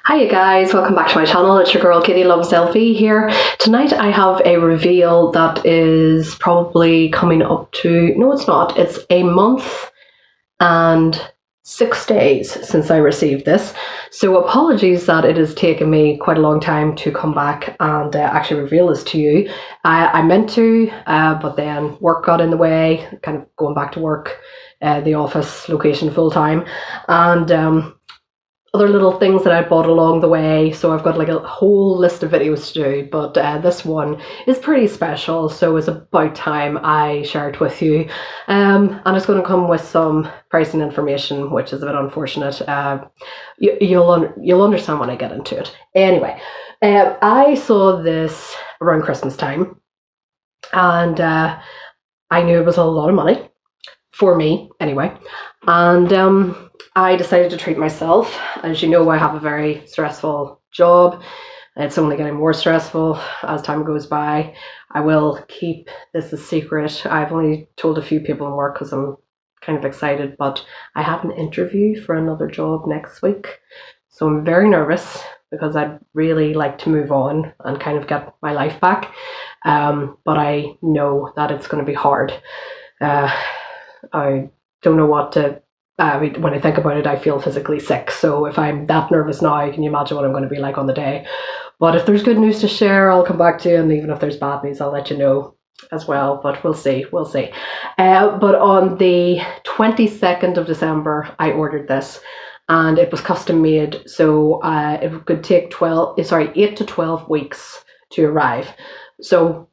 Hi you guys, welcome back to my channel. It's your girl Kitty Loves Selfie here. Tonight I have a reveal that is probably coming up to, no it's not, it's a month and 6 days since I received this. So apologies that it has taken me quite a long time to come back and actually reveal this to you. I meant to, but then work got in the way, kind of going back to work, the office location full time, and other little things that I bought along the way. So I've got like a whole list of videos to do, but this one is pretty special, so it's about time I share it with you. And it's going to come with some pricing information, which is a bit unfortunate. You'll understand when I get into it. Anyway, I saw this around Christmas time, and I knew it was a lot of money for me anyway, and I decided to treat myself. As you know, I have a very stressful job. It's only getting more stressful as time goes by. I will keep this a secret. I've only told a few people in work because I'm kind of excited, but I have an interview for another job next week. So I'm very nervous because I'd really like to move on and kind of get my life back. But I know that it's going to be hard. I don't know what to... when I think about it, I feel physically sick. So if I'm that nervous now, can you imagine what I'm going to be like on the day? But if there's good news to share, I'll come back to you. And even if there's bad news, I'll let you know as well. But we'll see. We'll see. But on the 22nd of December, I ordered this. And it was custom made. So it could take 8 to 12 weeks to arrive. So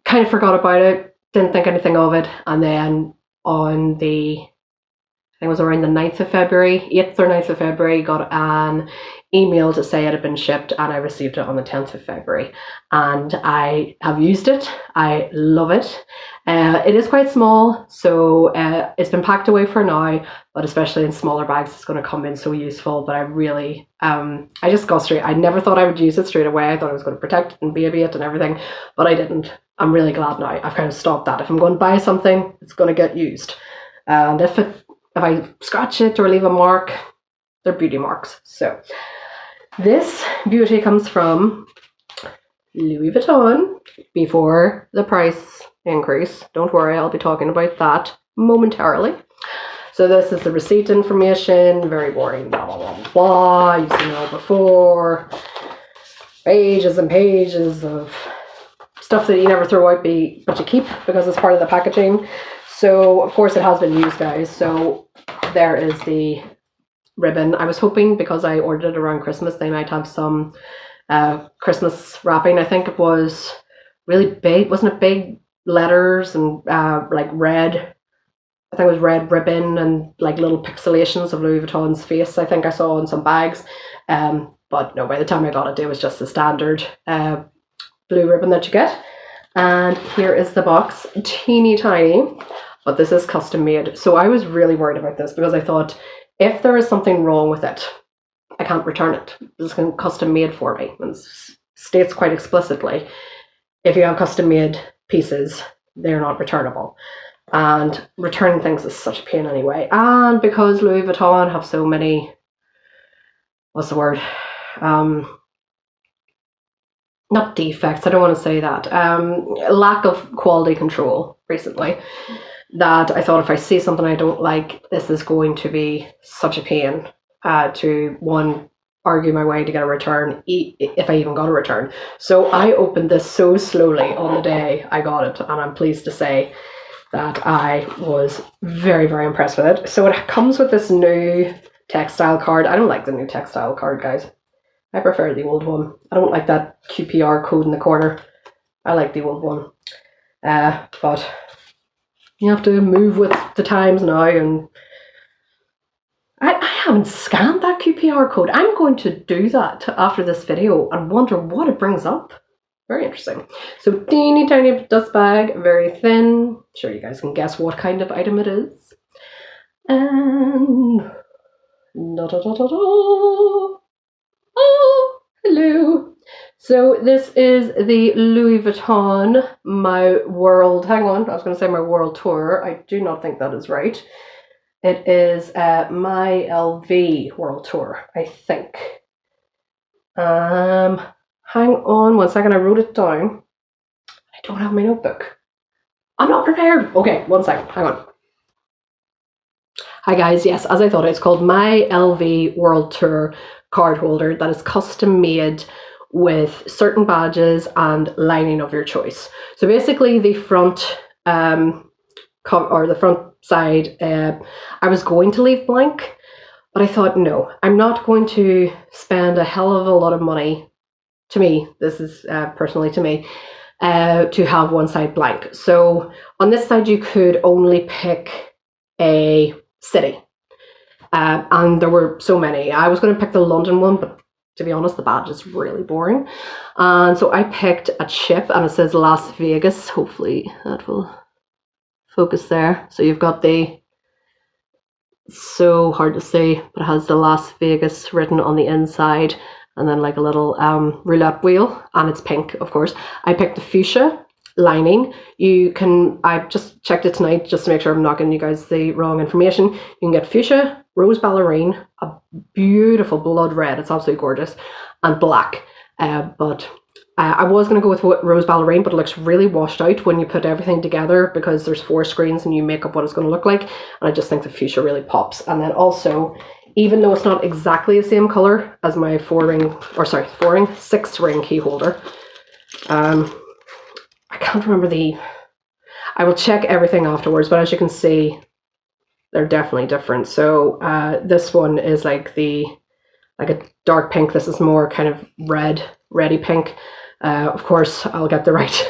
kind of forgot about it. Didn't think anything of it. And then on the... it was around the 9th of February, 8th or 9th of February, got an email to say it had been shipped, and I received it on the 10th of February. And I have used it. I love it. It is quite small, so it's been packed away for now, but especially in smaller bags, it's going to come in so useful. But I really, I just got straight. I never thought I would use it straight away. I thought I was going to protect it and baby it and everything, but I didn't. I'm really glad now. I've kind of stopped that. If I'm going to buy something, it's going to get used. And if I scratch it or leave a mark, they're beauty marks. So this beauty comes from Louis Vuitton before the price increase. Don't worry, I'll be talking about that momentarily. So this is the receipt information, very boring, blah, blah, blah, blah. You've seen it all before. Pages and pages of stuff that you never throw out, but you keep because it's part of the packaging. So, of course, it has been used, guys. So there is the ribbon. I was hoping, because I ordered it around Christmas, they might have some Christmas wrapping. I think it was really big. Wasn't it big letters and like red? I think it was red ribbon and like little pixelations of Louis Vuitton's face, I think I saw in some bags. But no, by the time I got it, it was just the standard blue ribbon that you get. And here is the box, teeny tiny, but this is custom made. So I was really worried about this because I thought, if there is something wrong with it, I can't return it. It's custom made for me. And states quite explicitly, if you have custom made pieces, they're not returnable. And returning things is such a pain anyway. And because Louis Vuitton have so many, what's the word? Not defects, I don't want to say that, lack of quality control recently, that I thought if I see something I don't like, this is going to be such a pain to, one, argue my way to get a return, if I even got a return. So I opened this so slowly on the day I got it, and I'm pleased to say that I was very, very impressed with it. So it comes with this new textile card. I don't like the new textile card, guys. I prefer the old one. I don't like that QPR code in the corner. I like the old one. But you have to move with the times now, and I haven't scanned that QPR code. I'm going to do that after this video and wonder what it brings up. Very interesting. So teeny tiny dust bag, very thin. Sure, you guys can guess what kind of item it is. And da da da da da. Oh, hello. So this is the Louis Vuitton My World, hang on, I was going to say My World Tour. I do not think that is right. It is My LV World Tour, I think. Hang on 1 second, I wrote it down. I don't have my notebook. I'm not prepared. Okay, 1 second, hang on. Hi guys, yes, as I thought, it's called My LV World Tour card holder that is custom made with certain badges and lining of your choice. So basically the front or the front side, I was going to leave blank, but I thought, no, I'm not going to spend a hell of a lot of money. To me, this is personally to me, to have one side blank. So on this side, you could only pick a city. And there were so many. I was going to pick the London one, but to be honest, the badge is really boring. And so I picked a chip, and it says Las Vegas. Hopefully that will focus there. So you've got the, so hard to see, but it has the Las Vegas written on the inside, and then like a little roulette wheel, and it's pink, of course. I picked the fuchsia lining. You can, I just checked it tonight just to make sure I'm not giving you guys the wrong information. You can get fuchsia, rose ballerine, a beautiful blood red, it's absolutely gorgeous, and black. But I was going to go with rose ballerine, but it looks really washed out when you put everything together because there's 4 screens and you make up what it's going to look like. And I just think the fuchsia really pops. And then also, even though it's not exactly the same color as my 6-ring key holder, I can't remember I will check everything afterwards, but as you can see, they're definitely different. So this one is like a dark pink. This is more kind of reddy pink. Of course, I'll get the right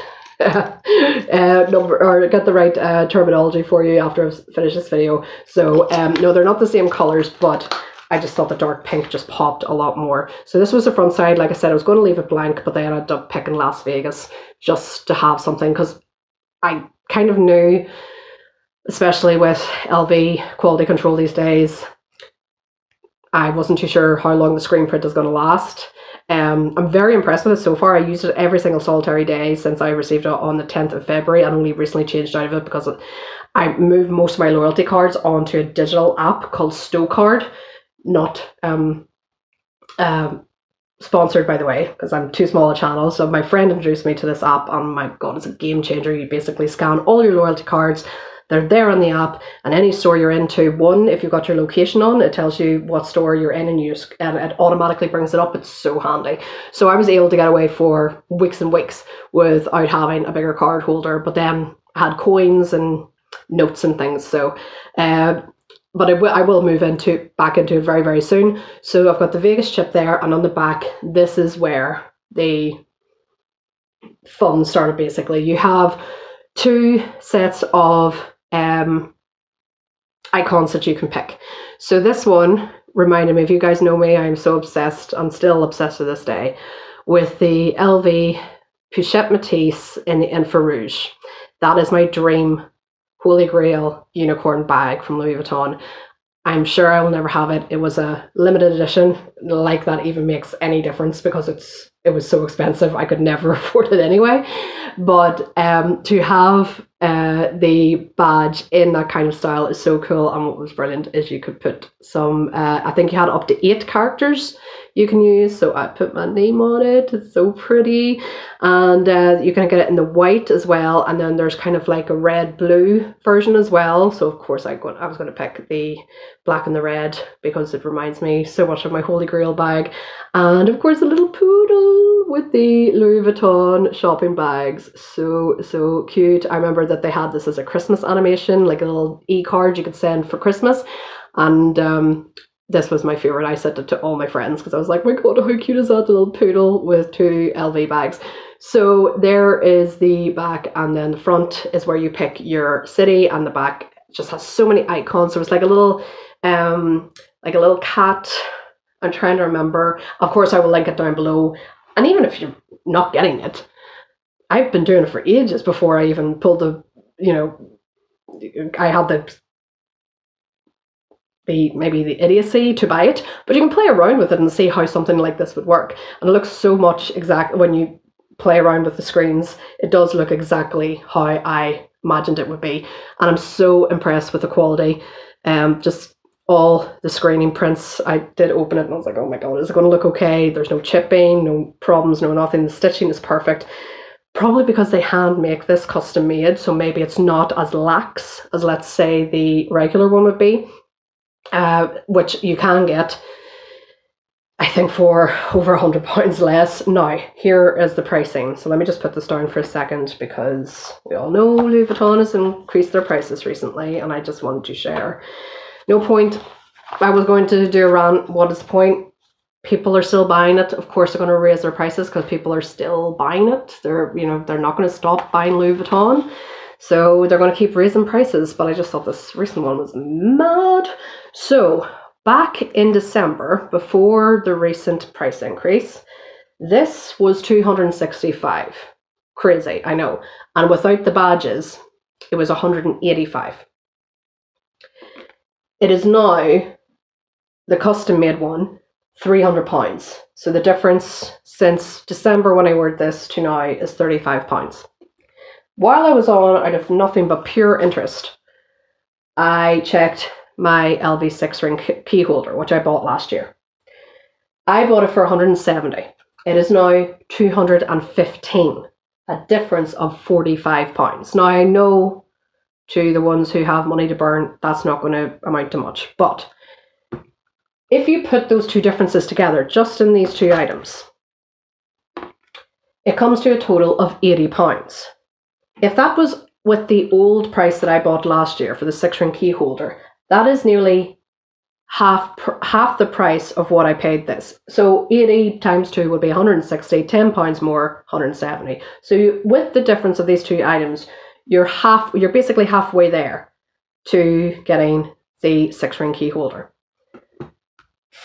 number, or get the right terminology for you after I finish this video. So no, they're not the same colors, but I just thought the dark pink just popped a lot more. So this was the front side. Like I said, I was going to leave it blank, but then I ended up picking Las Vegas just to have something, because I kind of knew, especially with LV quality control these days, I wasn't too sure how long the screen print is going to last. I'm very impressed with it so far. I used it every single solitary day since I received it on the 10th of February. I only recently changed out of it because I moved most of my loyalty cards onto a digital app called Stocard. Not sponsored, by the way, because I'm too small a channel. So my friend introduced me to this app, and my God, it's a game changer. You basically scan all your loyalty cards. They're there on the app, and any store you're into, if you've got your location on, it tells you what store you're in, and it automatically brings it up. It's so handy. So I was able to get away for weeks and weeks without having a bigger card holder, but then I had coins and notes and things. So but I will move back into it very, very soon. So I've got the Vegas chip there, and on the back, this is where the fun started, basically. You have 2 sets of icons that you can pick. So this one reminded me, if you guys know me, I'm so obsessed, I'm still obsessed to this day, with the LV Pochette Matisse in the Infrarouge. That is my dream Holy Grail unicorn bag from Louis Vuitton. I'm sure I will never have it. It was a limited edition. Like that even makes any difference because it was so expensive. I could never afford it anyway. But to have the badge in that kind of style is so cool. And what was brilliant is you could put some, I think you had up to 8 characters you can use. So I put my name on it. It's so pretty. And you can get it in the white as well. And then there's kind of like a red-blue version as well. So of course I was going to pick the black and the red because it reminds me so much of my Holy Grail bag. And of course a little poodle with the Louis Vuitton shopping bags. So cute. I remember that they had this as a Christmas animation, like a little e-card you could send for Christmas. And this was my favorite. I sent it to all my friends because I was like, my God, how cute is that, the little poodle with 2 LV bags. So there is the back, and then the front is where you pick your city, and the back just has so many icons. So it's like a little cat. I'm trying to remember. Of course, I will link it down below. And even if you're not getting it, I've been doing it for ages before I even pulled I had maybe the idiocy to buy it, but you can play around with it and see how something like this would work. And it looks so much exact when you play around with the screens. It does look exactly how I imagined it would be, and I'm so impressed with the quality. Just all the screening prints. I did open it and I was like, oh my God, is it going to look okay? There's no chipping, no problems, no nothing. The stitching is perfect. Probably because they hand make this custom made, so maybe it's not as lax as, let's say, the regular one would be, which you can get, I think, for over £100 less. Now, here is the pricing. So let me just put this down for a second, because we all know Louis Vuitton has increased their prices recently, and I just wanted to share. No point. I was going to do a rant. What is the point? People are still buying it. Of course, they're going to raise their prices because people are still buying it. They're not going to stop buying Louis Vuitton, so they're going to keep raising prices. But I just thought this recent one was mad. So back in December, before the recent price increase, this was $265. Crazy, I know. And without the badges, it was $185. It is now, the custom made one, £300. So the difference since December when I ordered this to now is £35. While I was on, out of nothing but pure interest, I checked my LV 6-ring key holder, which I bought last year. I bought it for £170. It is now £215, a difference of £45. Now, I know, to the ones who have money to burn, that's not going to amount to much. But if you put those two differences together, just in these two items, it comes to a total of £80. If that was with the old price that I bought last year for the 6-ring key holder, that is nearly half the price of what I paid this. So 80 times 2 would be 160, £10 more, 170. So with the difference of these two items, you're basically halfway there to getting the 6-ring key holder.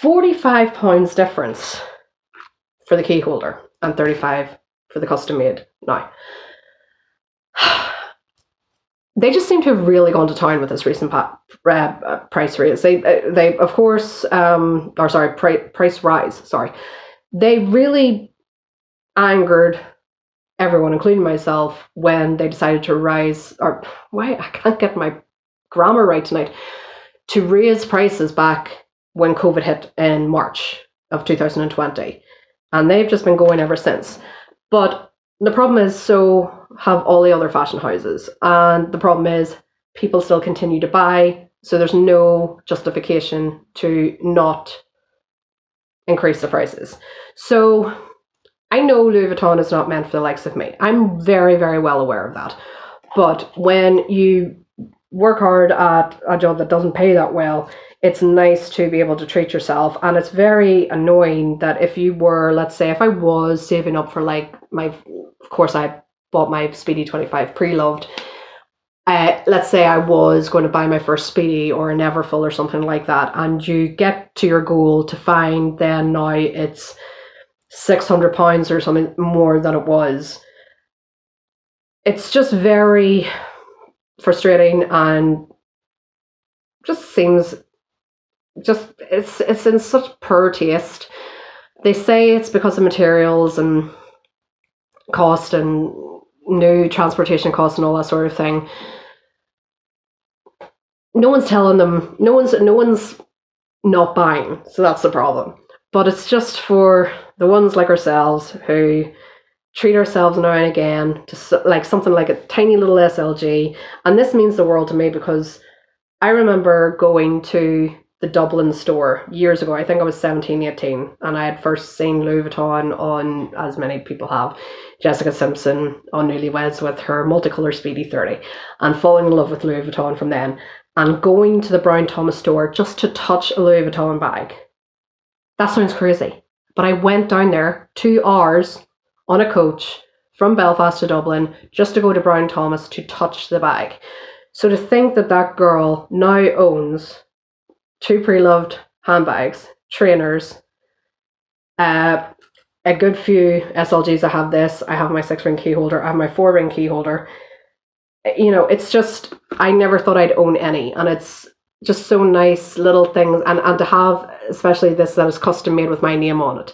£45 difference for the key holder and $35 for the custom made. Now, they just seem to have really gone to town with this recent price raise. They of course, price rise. Sorry, they really angered everyone, including myself, when they decided to rise, or why I can't get my grammar right tonight, to raise prices back when COVID hit in March of 2020. And they've just been going ever since. But the problem is, so have all the other fashion houses. And the problem is, people still continue to buy, so there's no justification to not increase the prices. So I know Louis Vuitton is not meant for the likes of me. I'm very, very well aware of that. But when you work hard at a job that doesn't pay that well, it's nice to be able to treat yourself. And it's very annoying that if you were, let's say, if I was saving up for like of course I bought my Speedy 25 pre-loved. Let's say I was going to buy my first Speedy or an Everfull or something like that, and you get to your goal to find then now it's £600 or something more than it was. It's just very frustrating, and just seems it's in such poor taste. They say it's because of materials and cost and new transportation costs and all that sort of thing. No one's telling them. No one's not buying, so that's the problem. But it's just for the ones like ourselves who treat ourselves now and again to like something like a tiny little SLG. And this means the world to me, because I remember going to the Dublin store years ago. I think I was 17, 18, and I had first seen Louis Vuitton on, as many people have, Jessica Simpson on Newlyweds with her multicolour Speedy 30, and falling in love with Louis Vuitton from then, and going to the Brown Thomas store just to touch a Louis Vuitton bag. That sounds crazy, but I went down there 2 hours on a coach from Belfast to Dublin just to go to Brown Thomas to touch the bag. So to think that that girl now owns 2 pre-loved handbags, trainers, a good few SLGs. I have this, I have my 6-ring key holder, I have my 4-ring key holder. You know, it's just, I never thought I'd own any, and it's just so nice little things, and to have, especially this that is custom made with my name on it,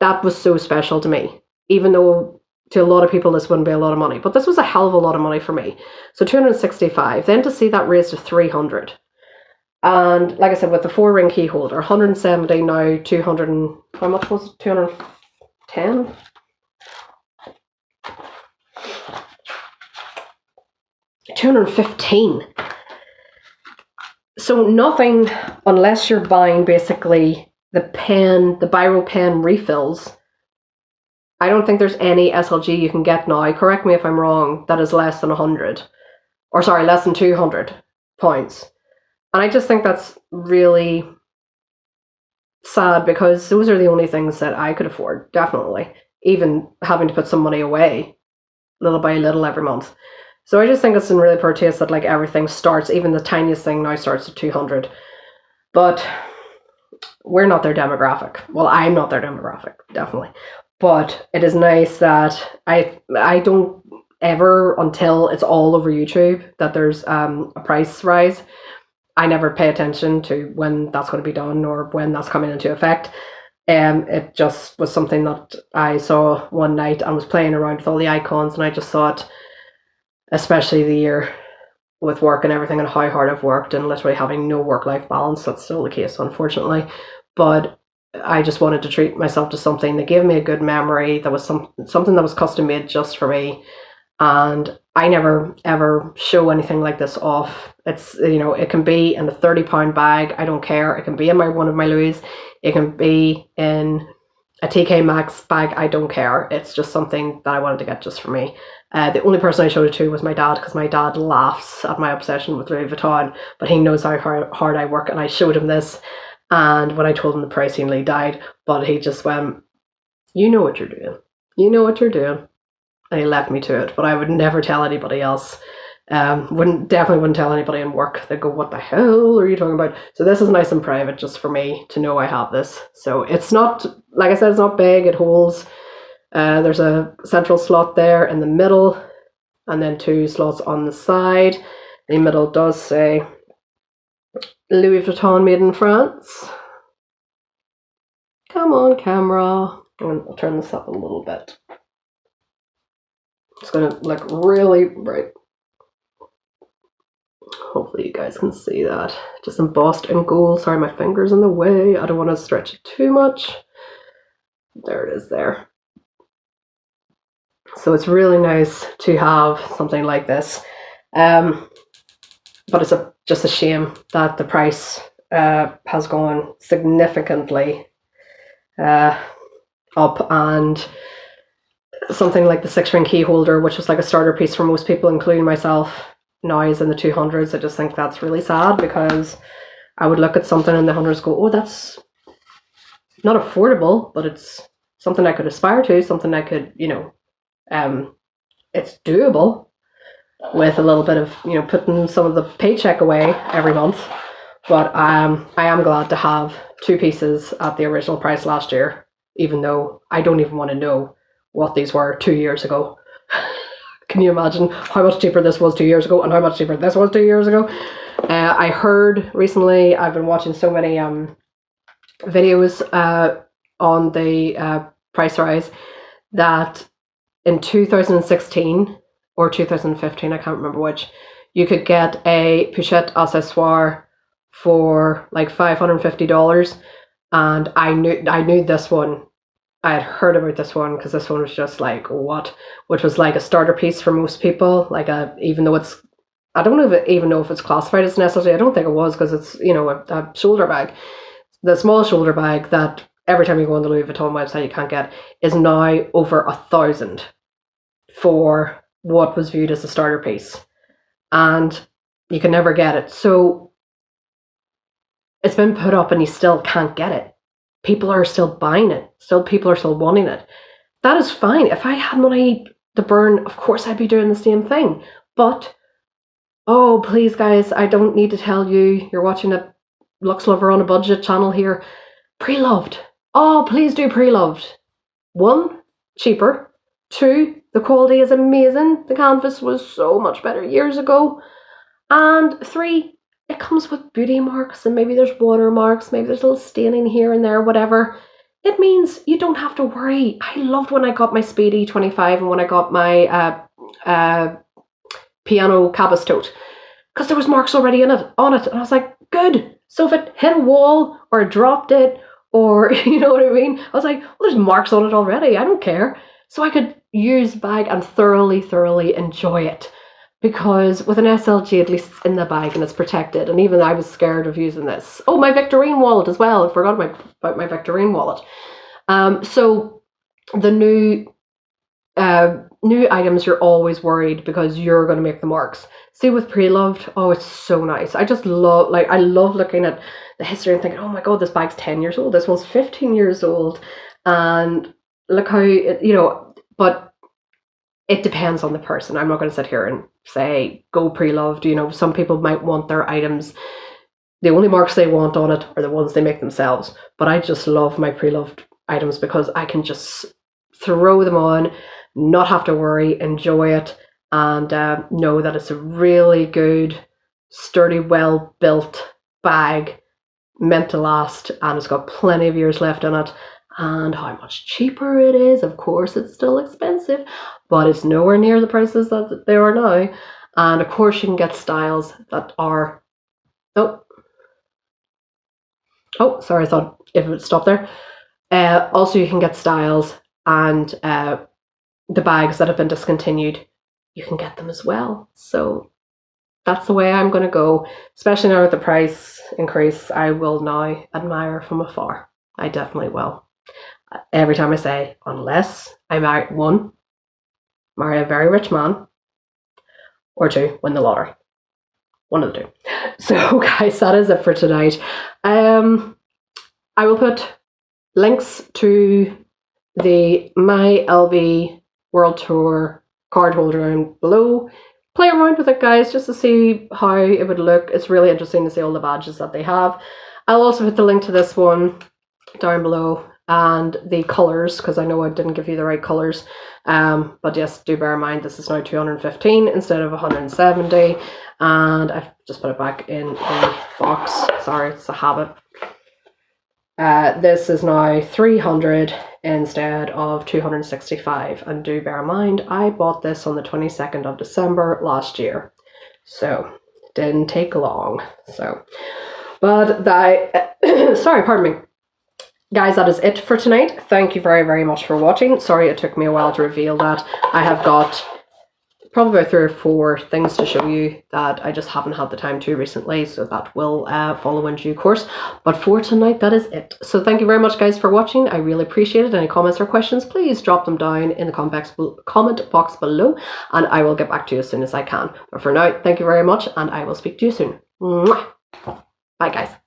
that was so special to me, even though to a lot of people this wouldn't be a lot of money, but this was a hell of a lot of money for me. So 265, then to see that raised to 300, And like I said, with the 4-ring key holder, 170 now, 200 and, how much was it? 210? 215. So nothing, unless you're buying basically the biro pen refills. I don't think there's any SLG you can get now, correct me if I'm wrong, that is less than 100. Or sorry, less than 200 points. And I just think that's really sad, because those are the only things that I could afford, definitely. Even having to put some money away, little by little every month. So I just think it's in really poor taste that like everything starts, even the tiniest thing now starts at 200. But we're not their demographic. Well, I'm not their demographic, definitely. But it is nice that I don't ever, until it's all over YouTube, that there's a price rise. I never pay attention to when that's going to be done or when that's coming into effect. It just was something that I saw one night and was playing around with all the icons, and I just thought, especially the year with work and everything and how hard I've worked and literally having no work-life balance, that's still the case, unfortunately. But I just wanted to treat myself to something that gave me a good memory, that was something that was custom made just for me. And I never ever show anything like this off. It's, it can be in a £30 bag, I don't care. It can be in one of my Louis. It can be in a TK Maxx bag, I don't care. It's just something that I wanted to get just for me. The only person I showed it to was my dad, because my dad laughs at my obsession with Louis Vuitton, but he knows how hard I work, and I showed him this, and when I told him the price, he nearly died, but he just went, you know what you're doing. You know what you're doing. And he left me to it, but I would never tell anybody else. Definitely wouldn't tell anybody in work. They'd go, what the hell are you talking about? So this is nice and private just for me to know I have this. So it's not, like I said, it's not big. It holds, there's a central slot there in the middle, and then 2 slots on the side. The middle does say Louis Vuitton made in France. Come on, camera. I'll turn this up a little bit. It's going to look really bright. Hopefully you guys can see that. Just embossed in gold. Sorry, my finger's in the way. I don't want to stretch it too much. There it is there. So it's really nice to have something like this. But it's just a shame that the price has gone significantly up, and something like the 6-ring key holder, which was like a starter piece for most people, including myself, now is in the 200s. I just think that's really sad, because I would look at something in the hundreds, go, oh, that's not affordable, but it's something I could aspire to, something I could, it's doable with a little bit of, putting some of the paycheck away every month. But I am glad to have 2 pieces at the original price last year, even though I don't even want to know what these were 2 years ago. Can you imagine how much cheaper this was 2 years ago and how much cheaper this was 2 years ago? I heard recently, I've been watching so many videos on the price rise, that in 2016 or 2015, I can't remember which, you could get a pochette accessoire for like $550, and I knew this one. I had heard about this one because this one was just like, what? Which was like a starter piece for most people. Like even though it's, I don't even know if it's classified as necessary. I don't think it was, because it's, a shoulder bag. The small shoulder bag that every time you go on the Louis Vuitton website you can't get is now over 1,000 for what was viewed as a starter piece. And you can never get it. So it's been put up and you still can't get it. People are still buying it. People are still wanting it. That is fine. If I had money to burn, of course I'd be doing the same thing. But, oh, please, guys, I don't need to tell you. You're watching a Lux Lover on a budget channel here. Pre-loved. Oh, please do pre-loved. 1, cheaper. 2, the quality is amazing. The canvas was so much better years ago. And 3, it comes with beauty marks, and maybe there's watermarks, maybe there's a little staining here and there, whatever. It means you don't have to worry. I loved when I got my Speedy 25 and when I got my piano cabas tote. because there was marks already on it. And I was like, good. So if it hit a wall or dropped it, or you know what I mean, I was like, well, there's marks on it already. I don't care. So I could use the bag and thoroughly enjoy it. Because with an SLG, at least it's in the bag and it's protected. And even I was scared of using this. Oh, my Victorine wallet as well. I forgot about my Victorine wallet. So the new items, you're always worried because you're going to make the marks. See, with pre-loved, oh, it's so nice. I just love, I love looking at the history and thinking, oh my god, this bag's 10 years old. This one's 15 years old. And look how, but it depends on the person. I'm not going to sit here and say, go pre-loved. Some people might want their items, the only marks they want on it are the ones they make themselves. But I just love my pre-loved items because I can just throw them on, not have to worry, enjoy it, and know that it's a really good, sturdy, well-built bag, meant to last, and it's got plenty of years left in it. And how much cheaper it is. Of course, it's still expensive, but it's nowhere near the prices that they are now. And of course, you can get styles that are... Oh, sorry, I thought if it would stop there. Also, you can get styles and the bags that have been discontinued, you can get them as well. So that's the way I'm going to go. Especially now with the price increase, I will now admire from afar. I definitely will. Every time I say, unless I marry a very rich man, or two, win the lottery. One of the two. So guys, that is it for tonight. I will put links to the My LV World Tour card holder down below. Play around with it, guys, just to see how it would look. It's really interesting to see all the badges that they have. I'll also put the link to this one down below and the colours, because I know I didn't give you the right colours. But yes, do bear in mind this is now 215 instead of 170. And I've just put it back in the box. Sorry, it's a habit. This is now 300 instead of 265. And do bear in mind, I bought this on the 22nd of December last year. So, didn't take long. So, but that, sorry, pardon me. Guys, that is it for tonight. Thank you very much for watching. Sorry it took me a while to reveal that. I have got probably about 3 or 4 things to show you that I just haven't had the time to recently, so that will follow in due course. But for tonight, that is it. So thank you very much, guys, for watching. I really appreciate it. Any comments or questions, please drop them down in the comment box below, and I will get back to you as soon as I can. But for now, thank you very much, and I will speak to you soon. Mwah. Bye, guys.